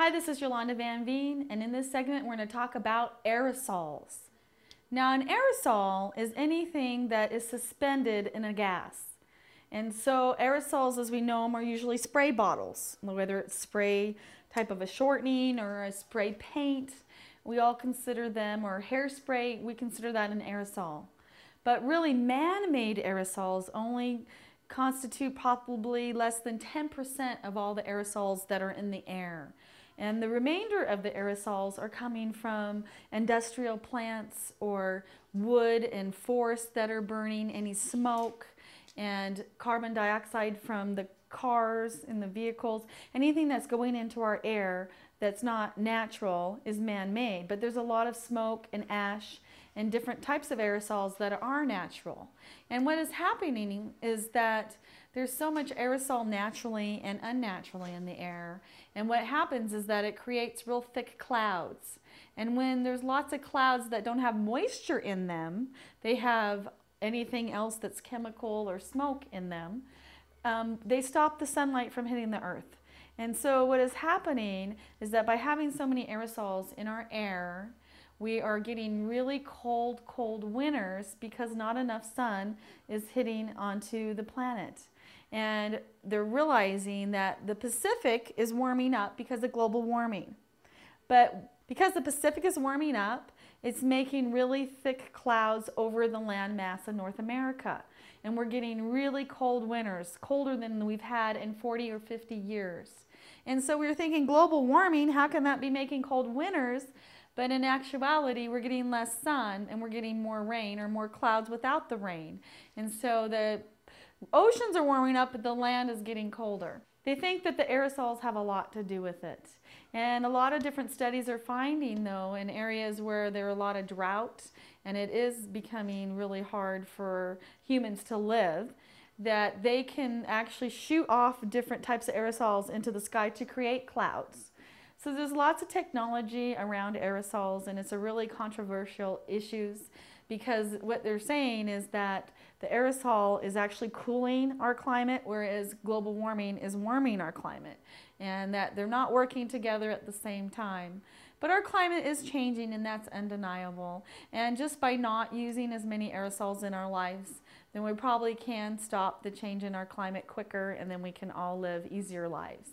Hi, this is Yolanda Van Veen, and in this segment we're going to talk about aerosols. Now, an aerosol is anything that is suspended in a gas. And so aerosols, as we know them, are usually spray bottles, whether it's spray type of a shortening or a spray paint. We all consider them, or hairspray, we consider that an aerosol. But really, man-made aerosols only constitute probably less than 10% of all the aerosols that are in the air. And the remainder of the aerosols are coming from industrial plants or wood and forests that are burning, any smoke and carbon dioxide from the cars and the vehicles. Anything that's going into our air that's not natural is man-made. But there's a lot of smoke and ash and different types of aerosols that are natural. And what is happening is that there's so much aerosol naturally and unnaturally in the air. And what happens is that it creates real thick clouds. And when there's lots of clouds that don't have moisture in them, they have anything else that's chemical or smoke in them, they stop the sunlight from hitting the earth. And so what is happening is that by having so many aerosols in our air, we are getting really cold winters because not enough sun is hitting onto the planet. And they're realizing that the Pacific is warming up because of global warming. But because the Pacific is warming up, it's making really thick clouds over the landmass of North America. And we're getting really cold winters, colder than we've had in 40 or 50 years. And so we were thinking global warming, how can that be making cold winters? But in actuality, we're getting less sun and we're getting more rain or more clouds without the rain. And so the oceans are warming up, but the land is getting colder. They think that the aerosols have a lot to do with it. And a lot of different studies are finding, though, in areas where there are a lot of drought and it is becoming really hard for humans to live, that they can actually shoot off different types of aerosols into the sky to create clouds. So there's lots of technology around aerosols, and it's a really controversial issue because what they're saying is that the aerosol is actually cooling our climate, whereas global warming is warming our climate, and that they're not working together at the same time. But our climate is changing, and that's undeniable. And just by not using as many aerosols in our lives, then we probably can stop the change in our climate quicker, and then we can all live easier lives.